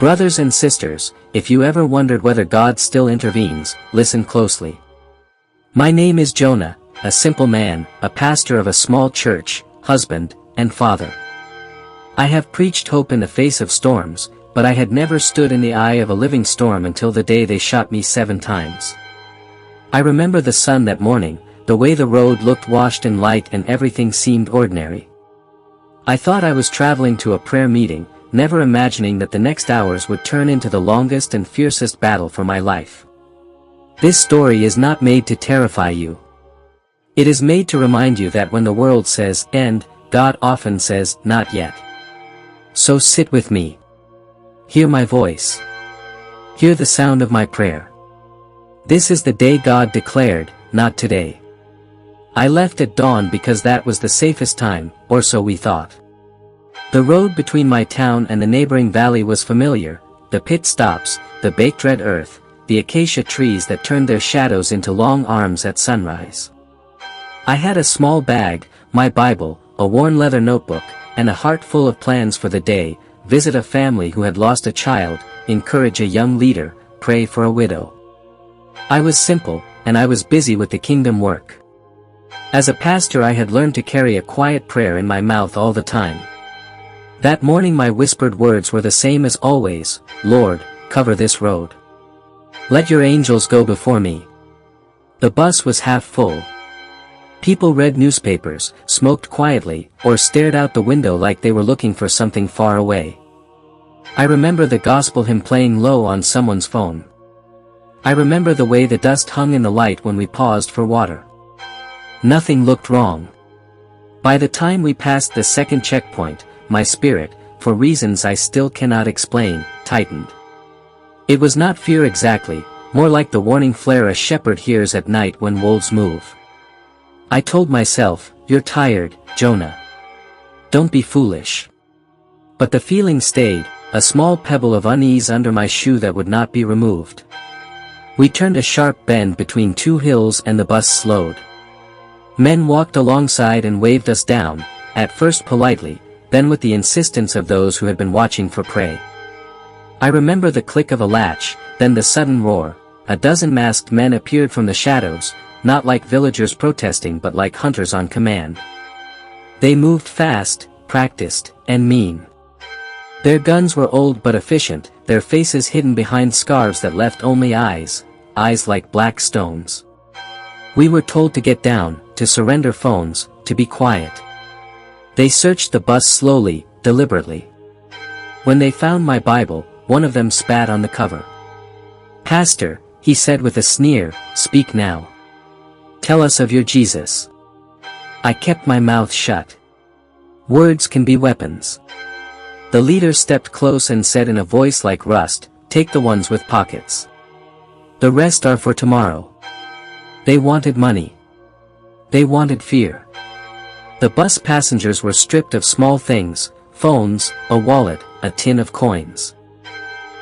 Brothers and sisters, if you ever wondered whether God still intervenes, listen closely. My name is Jonah, a simple man, a pastor of a small church, husband, and father. I have preached hope in the face of storms, but I had never stood in the eye of a living storm until the day they shot me 7 times. I remember the sun that morning, the way the road looked washed in light and everything seemed ordinary. I thought I was traveling to a prayer meeting, never imagining that the next hours would turn into the longest and fiercest battle for my life. This story is not made to terrify you. It is made to remind you that when the world says, "end," God often says, "not yet." So sit with me. Hear my voice. Hear the sound of my prayer. This is the day God declared, not today. I left at dawn because that was the safest time, or so we thought. The road between my town and the neighboring valley was familiar, the pit stops, the baked red earth, the acacia trees that turned their shadows into long arms at sunrise. I had a small bag, my Bible, a worn leather notebook, and a heart full of plans for the day: visit a family who had lost a child, encourage a young leader, pray for a widow. I was simple, and I was busy with the kingdom work. As a pastor, I had learned to carry a quiet prayer in my mouth all the time. That morning my whispered words were the same as always: Lord, cover this road. Let your angels go before me. The bus was half full. People read newspapers, smoked quietly, or stared out the window like they were looking for something far away. I remember the gospel hymn playing low on someone's phone. I remember the way the dust hung in the light when we paused for water. Nothing looked wrong. By the time we passed the second checkpoint, my spirit, for reasons I still cannot explain, tightened. It was not fear exactly, more like the warning flare a shepherd hears at night when wolves move. I told myself, "You're tired, Jonah. Don't be foolish." But the feeling stayed, a small pebble of unease under my shoe that would not be removed. We turned a sharp bend between 2 hills and the bus slowed. Men walked alongside and waved us down, at first politely, then with the insistence of those who had been watching for prey. I remember the click of a latch, then the sudden roar. A dozen masked men appeared from the shadows, not like villagers protesting but like hunters on command. They moved fast, practiced, and mean. Their guns were old but efficient, their faces hidden behind scarves that left only eyes like black stones. We were told to get down, to surrender phones, to be quiet. They searched the bus slowly, deliberately. When they found my Bible, one of them spat on the cover. "Pastor," he said with a sneer, "speak now. Tell us of your Jesus." I kept my mouth shut. Words can be weapons. The leader stepped close and said in a voice like rust, "Take the ones with pockets. The rest are for tomorrow." They wanted money. They wanted fear. The bus passengers were stripped of small things: phones, a wallet, a tin of coins.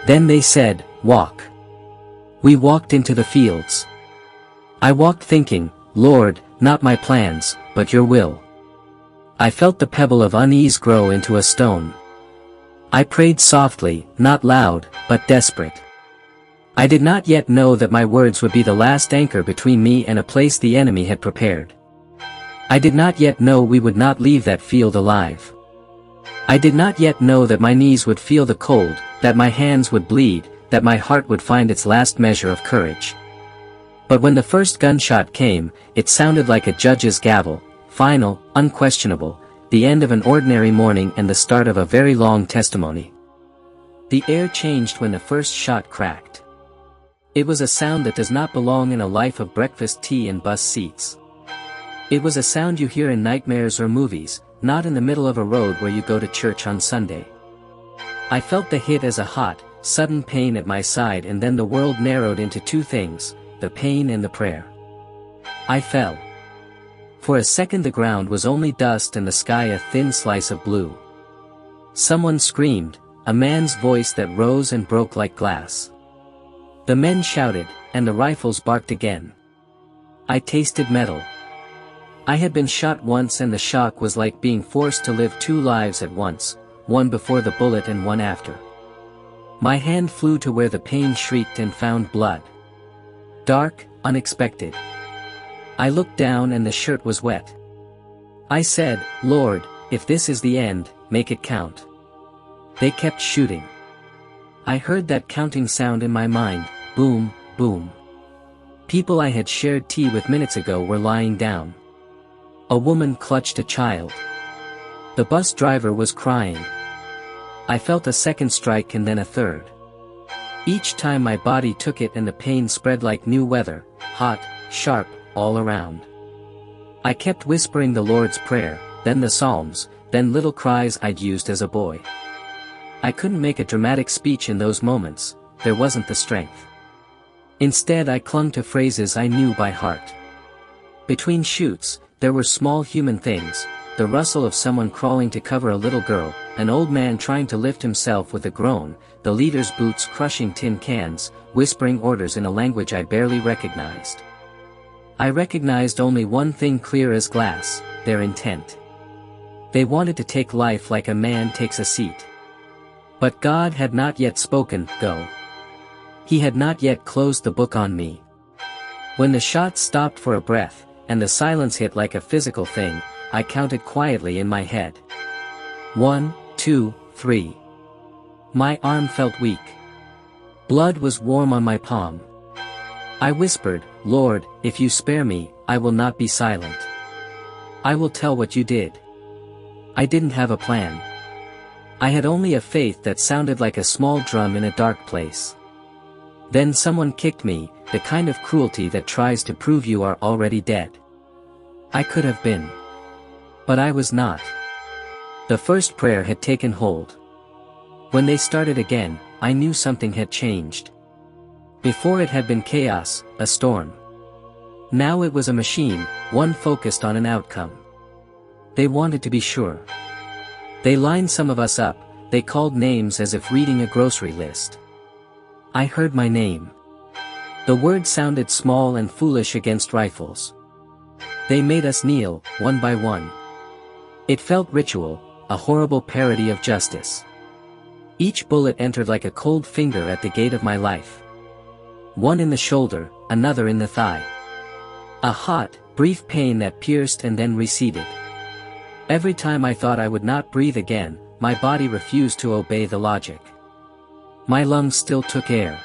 Then they said, "Walk." We walked into the fields. I walked thinking, "Lord, not my plans, but your will." I felt the pebble of unease grow into a stone. I prayed softly, not loud, but desperate. I did not yet know that my words would be the last anchor between me and a place the enemy had prepared. I did not yet know we would not leave that field alive. I did not yet know that my knees would feel the cold, that my hands would bleed, that my heart would find its last measure of courage. But when the first gunshot came, it sounded like a judge's gavel, final, unquestionable, the end of an ordinary morning and the start of a very long testimony. The air changed when the first shot cracked. It was a sound that does not belong in a life of breakfast tea and bus seats. It was a sound you hear in nightmares or movies, not in the middle of a road where you go to church on Sunday. I felt the hit as a hot, sudden pain at my side, and then the world narrowed into 2 things, the pain and the prayer. I fell. For a second the ground was only dust and the sky a thin slice of blue. Someone screamed, a man's voice that rose and broke like glass. The men shouted, and the rifles barked again. I tasted metal. I had been shot once, and the shock was like being forced to live 2 lives at once, one before the bullet and one after. My hand flew to where the pain shrieked and found blood. Dark, unexpected. I looked down and the shirt was wet. I said, "Lord, if this is the end, make it count." They kept shooting. I heard that counting sound in my mind, boom, boom. People I had shared tea with minutes ago were lying down. A woman clutched a child. The bus driver was crying. I felt a second strike and then a third. Each time my body took it and the pain spread like new weather, hot, sharp, all around. I kept whispering the Lord's Prayer, then the Psalms, then little cries I'd used as a boy. I couldn't make a dramatic speech in those moments, there wasn't the strength. Instead I clung to phrases I knew by heart. Between shoots, there were small human things, the rustle of someone crawling to cover a little girl, an old man trying to lift himself with a groan, the leader's boots crushing tin cans, whispering orders in a language I barely recognized. I recognized only one thing clear as glass, their intent. They wanted to take life like a man takes a seat. But God had not yet spoken, "Go." He had not yet closed the book on me. When the shots stopped for a breath, and the silence hit like a physical thing, I counted quietly in my head. 1, 2, 3. My arm felt weak. Blood was warm on my palm. I whispered, "Lord, if you spare me, I will not be silent. I will tell what you did." I didn't have a plan. I had only a faith that sounded like a small drum in a dark place. Then someone kicked me, the kind of cruelty that tries to prove you are already dead. I could have been. But I was not. The first prayer had taken hold. When they started again, I knew something had changed. Before it had been chaos, a storm. Now it was a machine, one focused on an outcome. They wanted to be sure. They lined some of us up, they called names as if reading a grocery list. I heard my name. The word sounded small and foolish against rifles. They made us kneel, one by one. It felt ritual, a horrible parody of justice. Each bullet entered like a cold finger at the gate of my life. One in the shoulder, another in the thigh. A hot, brief pain that pierced and then receded. Every time I thought I would not breathe again, my body refused to obey the logic. My lungs still took air.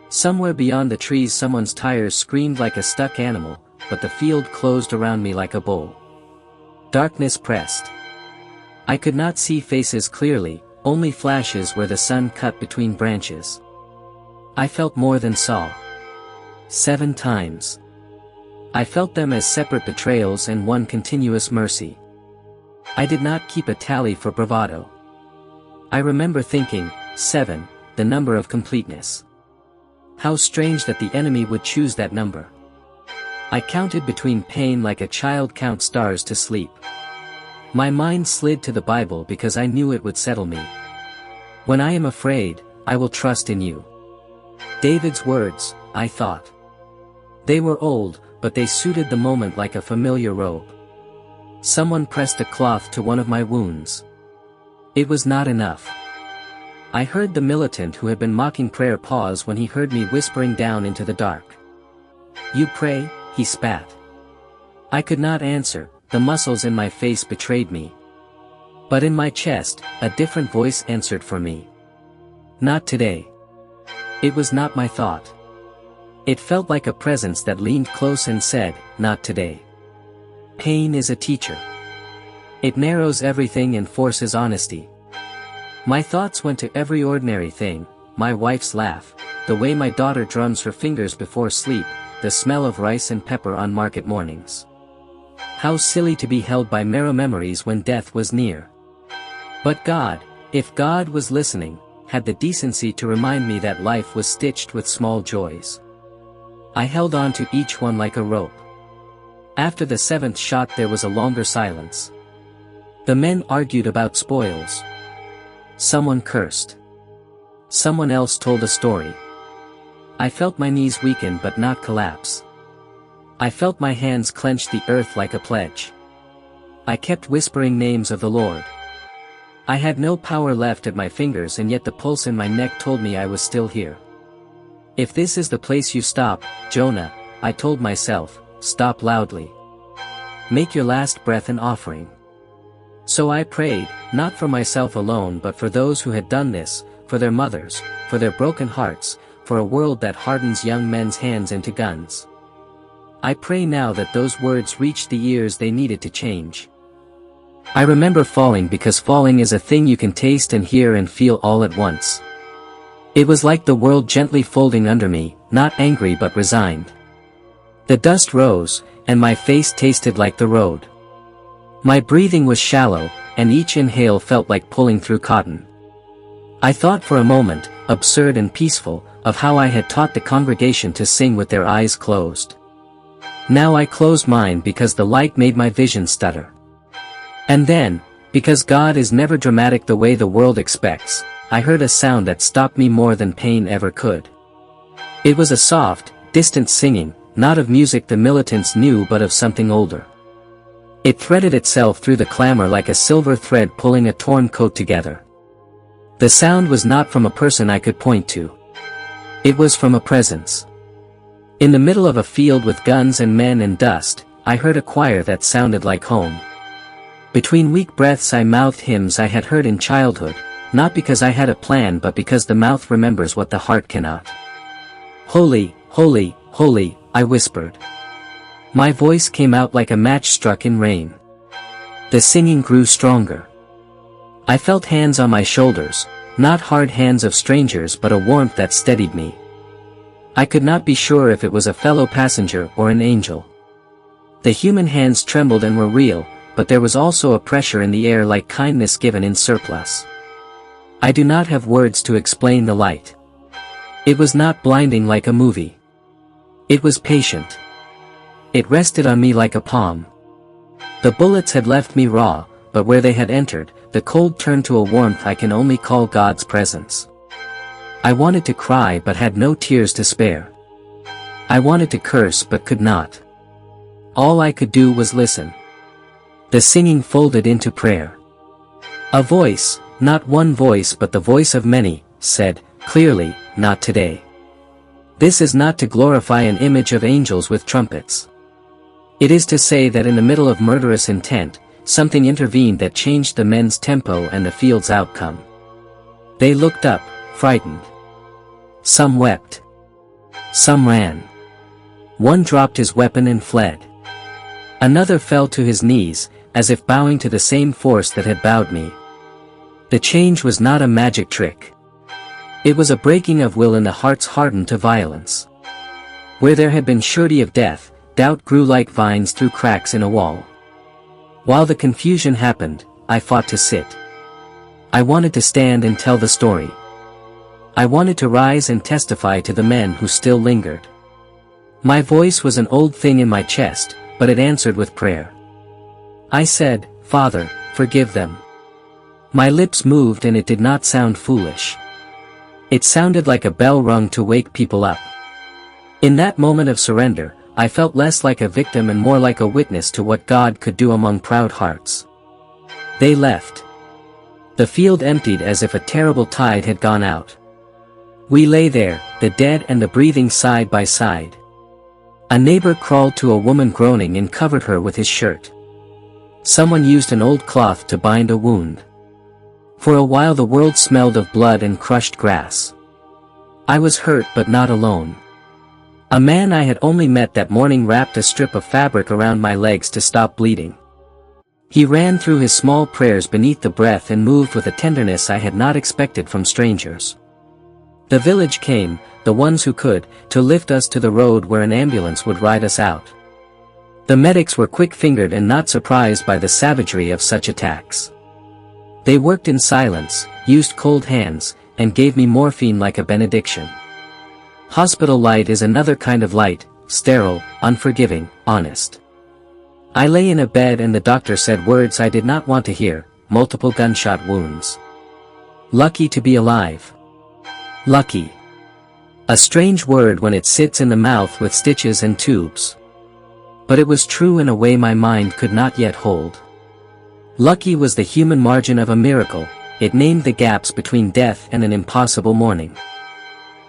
Somewhere beyond the trees someone's tires screamed like a stuck animal, but the field closed around me like a bowl. Darkness pressed. I could not see faces clearly, only flashes where the sun cut between branches. I felt more than saw. 7 times. I felt them as separate betrayals and one continuous mercy. I did not keep a tally for bravado. I remember thinking, 7, the number of completeness. How strange that the enemy would choose that number. I counted between pain like a child counts stars to sleep. My mind slid to the Bible because I knew it would settle me. When I am afraid, I will trust in you. David's words, I thought. They were old, but they suited the moment like a familiar robe. Someone pressed a cloth to one of my wounds. It was not enough. I heard the militant who had been mocking prayer pause when he heard me whispering down into the dark. "You pray?" he spat. I could not answer, the muscles in my face betrayed me. But in my chest, a different voice answered for me. "Not today." It was not my thought. It felt like a presence that leaned close and said, "Not today." Pain is a teacher. It narrows everything and forces honesty. My thoughts went to every ordinary thing, my wife's laugh, the way my daughter drums her fingers before sleep, the smell of rice and pepper on market mornings. How silly to be held by marrow memories when death was near. But God, if God was listening, had the decency to remind me that life was stitched with small joys. I held on to each one like a rope. After the 7th shot there was a longer silence. The men argued about spoils. Someone cursed. Someone else told a story. I felt my knees weaken but not collapse. I felt my hands clench the earth like a pledge. I kept whispering names of the Lord. I had no power left at my fingers, and yet the pulse in my neck told me I was still here. If this is the place you stop, Jonah, I told myself, stop loudly. Make your last breath an offering. So I prayed, not for myself alone but for those who had done this, for their mothers, for their broken hearts, for a world that hardens young men's hands into guns. I pray now that those words reached the ears they needed to change. I remember falling because falling is a thing you can taste and hear and feel all at once. It was like the world gently folding under me, not angry but resigned. The dust rose, and my face tasted like the road. My breathing was shallow, and each inhale felt like pulling through cotton. I thought for a moment, absurd and peaceful, of how I had taught the congregation to sing with their eyes closed. Now I closed mine because the light made my vision stutter. And then, because God is never dramatic the way the world expects, I heard a sound that stopped me more than pain ever could. It was a soft, distant singing, not of music the Militants knew but of something older. It threaded itself through the clamor like a silver thread pulling a torn coat together. The sound was not from a person I could point to. It was from a presence. In the middle of a field with guns and men and dust, I heard a choir that sounded like home. Between weak breaths I mouthed hymns I had heard in childhood, not because I had a plan but because the mouth remembers what the heart cannot. Holy, holy, holy, I whispered. My voice came out like a match struck in rain. The singing grew stronger. I felt hands on my shoulders, not hard hands of strangers but a warmth that steadied me. I could not be sure if it was a fellow passenger or an angel. The human hands trembled and were real, but there was also a pressure in the air like kindness given in surplus. I do not have words to explain the light. It was not blinding like a movie. It was patient. It rested on me like a palm. The bullets had left me raw, but where they had entered, the cold turned to a warmth I can only call God's presence. I wanted to cry but had no tears to spare. I wanted to curse but could not. All I could do was listen. The singing folded into prayer. A voice, not one voice but the voice of many, said, clearly, not today. This is not to glorify an image of angels with trumpets. It is to say that in the middle of murderous intent, something intervened that changed the men's tempo and the field's outcome. They looked up, frightened. Some wept. Some ran. One dropped his weapon and fled. Another fell to his knees, as if bowing to the same force that had bowed me. The change was not a magic trick. It was a breaking of will in the hearts hardened to violence. Where there had been surety of death, doubt grew like vines through cracks in a wall. While the confusion happened, I fought to sit. I wanted to stand and tell the story. I wanted to rise and testify to the men who still lingered. My voice was an old thing in my chest, but it answered with prayer. I said, Father, forgive them. My lips moved and it did not sound foolish. It sounded like a bell rung to wake people up. In that moment of surrender, I felt less like a victim and more like a witness to what God could do among proud hearts. They left. The field emptied as if a terrible tide had gone out. We lay there, the dead and the breathing side by side. A neighbor crawled to a woman groaning and covered her with his shirt. Someone used an old cloth to bind a wound. For a while the world smelled of blood and crushed grass. I was hurt but not alone. A man I had only met that morning wrapped a strip of fabric around my legs to stop bleeding. He ran through his small prayers beneath the breath and moved with a tenderness I had not expected from strangers. The village came, the ones who could, to lift us to the road where an ambulance would ride us out. The medics were quick-fingered and not surprised by the savagery of such attacks. They worked in silence, used cold hands, and gave me morphine like a benediction. Hospital light is another kind of light, sterile, unforgiving, honest. I lay in a bed and the doctor said words I did not want to hear, multiple gunshot wounds. Lucky to be alive. Lucky. A strange word when it sits in the mouth with stitches and tubes. But it was true in a way my mind could not yet hold. Lucky was the human margin of a miracle, it named the gaps between death and an impossible morning.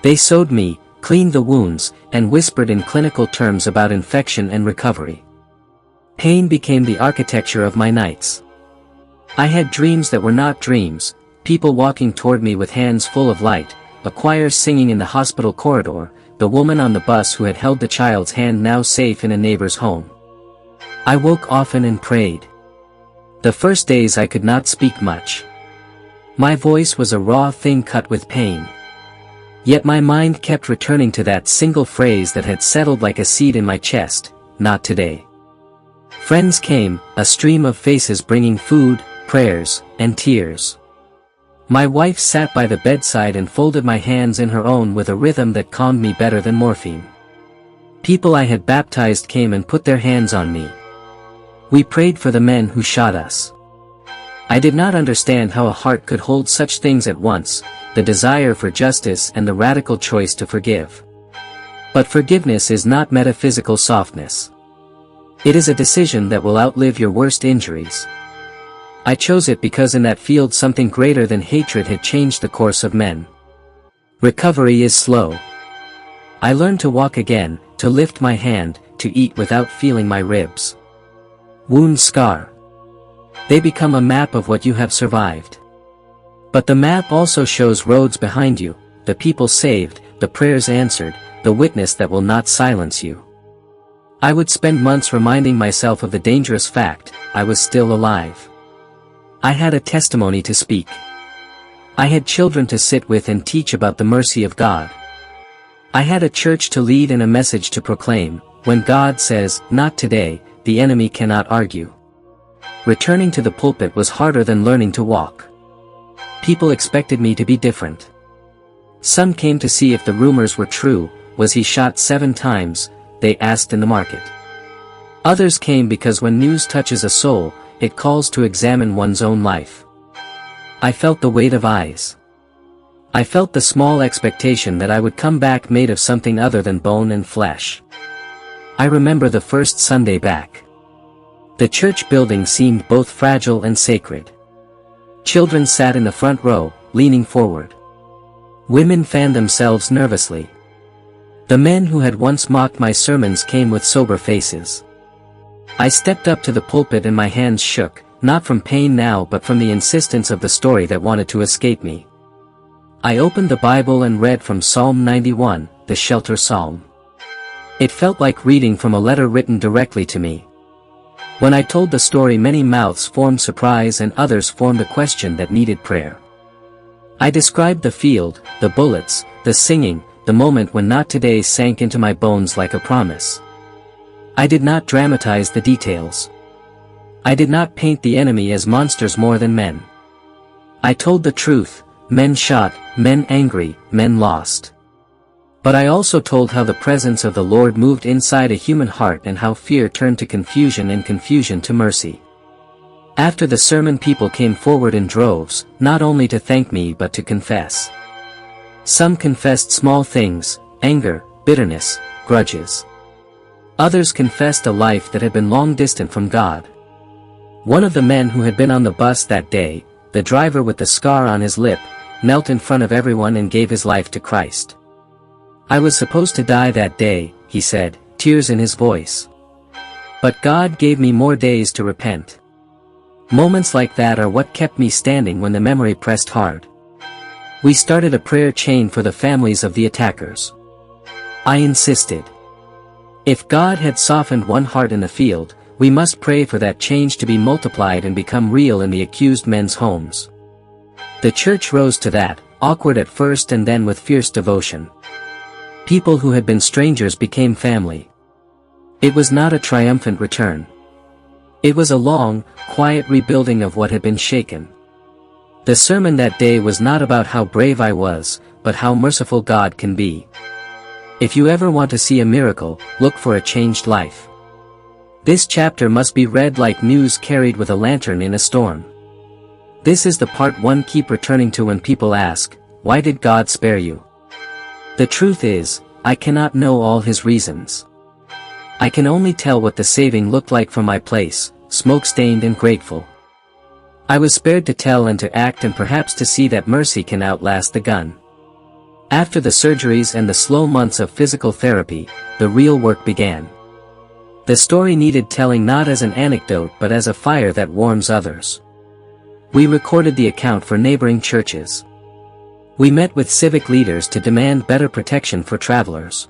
They sewed me, cleaned the wounds, and whispered in clinical terms about infection and recovery. Pain became the architecture of my nights. I had dreams that were not dreams, people walking toward me with hands full of light, a choir singing in the hospital corridor, the woman on the bus who had held the child's hand now safe in a neighbor's home. I woke often and prayed. The first days I could not speak much. My voice was a raw thing cut with pain. Yet my mind kept returning to that single phrase that had settled like a seed in my chest, not today. Friends came, a stream of faces bringing food, prayers, and tears. My wife sat by the bedside and folded my hands in her own with a rhythm that calmed me better than morphine. People I had baptized came and put their hands on me. We prayed for the men who shot us. I did not understand how a heart could hold such things at once, the desire for justice and the radical choice to forgive. But forgiveness is not metaphysical softness. It is a decision that will outlive your worst injuries. I chose it because in that field something greater than hatred had changed the course of men. Recovery is slow. I learned to walk again, to lift my hand, to eat without feeling my ribs. Wounds scar. They become a map of what you have survived. But the map also shows roads behind you, the people saved, the prayers answered, the witness that will not silence you. I would spend months reminding myself of the dangerous fact, I was still alive. I had a testimony to speak. I had children to sit with and teach about the mercy of God. I had a church to lead and a message to proclaim. When God says, "Not today," the enemy cannot argue. Returning to the pulpit was harder than learning to walk. People expected me to be different. Some came to see if the rumors were true. Was he shot 7 times? They asked in the market. Others came because when news touches a soul, it calls to examine one's own life. I felt the weight of eyes. I felt the small expectation that I would come back made of something other than bone and flesh. I remember the first Sunday back. The church building seemed both fragile and sacred. Children sat in the front row, leaning forward. Women fanned themselves nervously. The men who had once mocked my sermons came with sober faces. I stepped up to the pulpit and my hands shook, not from pain now but from the insistence of the story that wanted to escape me. I opened the Bible and read from Psalm 91, the shelter psalm. It felt like reading from a letter written directly to me. When I told the story, many mouths formed surprise and others formed a question that needed prayer. I described the field, the bullets, the singing, the moment when not today sank into my bones like a promise. I did not dramatize the details. I did not paint the enemy as monsters more than men. I told the truth, men shot, men angry, men lost. But I also told how the presence of the Lord moved inside a human heart and how fear turned to confusion and confusion to mercy. After the sermon, people came forward in droves, not only to thank me but to confess. Some confessed small things, anger, bitterness, grudges. Others confessed a life that had been long distant from God. One of the men who had been on the bus that day, the driver with the scar on his lip, knelt in front of everyone and gave his life to Christ. I was supposed to die that day, he said, tears in his voice. But God gave me more days to repent. Moments like that are what kept me standing when the memory pressed hard. We started a prayer chain for the families of the attackers. I insisted. If God had softened one heart in the field, we must pray for that change to be multiplied and become real in the accused men's homes. The church rose to that, awkward at first and then with fierce devotion. People who had been strangers became family. It was not a triumphant return. It was a long, quiet rebuilding of what had been shaken. The sermon that day was not about how brave I was, but how merciful God can be. If you ever want to see a miracle, look for a changed life. This chapter must be read like news carried with a lantern in a storm. This is the part one keep returning to when people ask, why did God spare you? The truth is, I cannot know all his reasons. I can only tell what the saving looked like from my place, smoke-stained and grateful. I was spared to tell and to act and perhaps to see that mercy can outlast the gun. After the surgeries and the slow months of physical therapy, the real work began. The story needed telling not as an anecdote but as a fire that warms others. We recorded the account for neighboring churches. We met with civic leaders to demand better protection for travelers.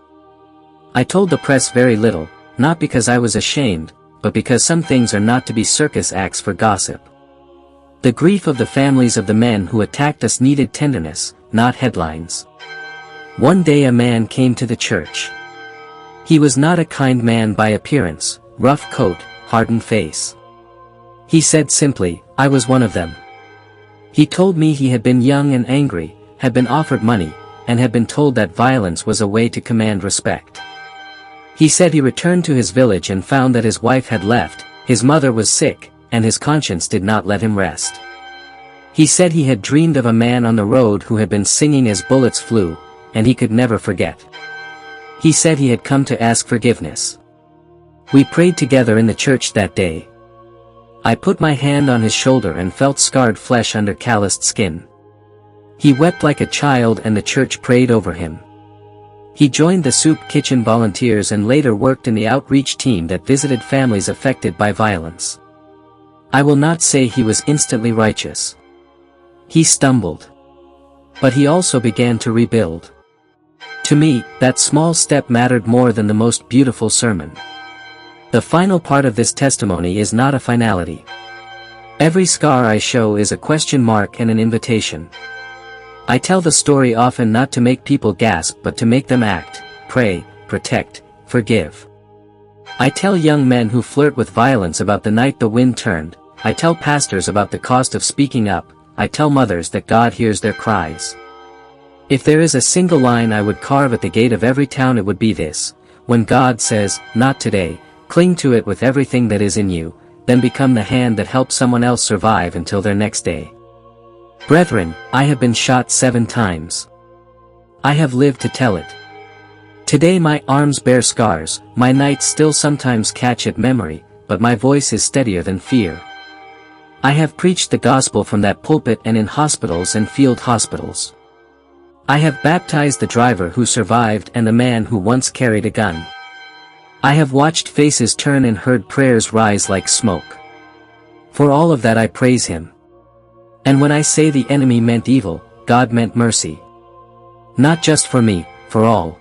I told the press very little, not because I was ashamed, but because some things are not to be circus acts for gossip. The grief of the families of the men who attacked us needed tenderness, not headlines. One day a man came to the church. He was not a kind man by appearance, rough coat, hardened face. He said simply, "I was one of them." He told me he had been young and angry, had been offered money, and had been told that violence was a way to command respect. He said he returned to his village and found that his wife had left, his mother was sick, and his conscience did not let him rest. He said he had dreamed of a man on the road who had been singing as bullets flew, and he could never forget. He said he had come to ask forgiveness. We prayed together in the church that day. I put my hand on his shoulder and felt scarred flesh under calloused skin. He wept like a child and the church prayed over him. He joined the soup kitchen volunteers and later worked in the outreach team that visited families affected by violence. I will not say he was instantly righteous. He stumbled. But he also began to rebuild. To me, that small step mattered more than the most beautiful sermon. The final part of this testimony is not a finality. Every scar I show is a question mark and an invitation. I tell the story often not to make people gasp but to make them act, pray, protect, forgive. I tell young men who flirt with violence about the night the wind turned, I tell pastors about the cost of speaking up, I tell mothers that God hears their cries. If there is a single line I would carve at the gate of every town, it would be this: when God says, "Not today," cling to it with everything that is in you, then become the hand that helps someone else survive until their next day. Brethren, I have been shot 7 times. I have lived to tell it. Today my arms bear scars, my nights still sometimes catch at memory, but my voice is steadier than fear. I have preached the gospel from that pulpit and in hospitals and field hospitals. I have baptized the driver who survived and the man who once carried a gun. I have watched faces turn and heard prayers rise like smoke. For all of that I praise Him. And when I say the enemy meant evil, God meant mercy. Not just for me, for all.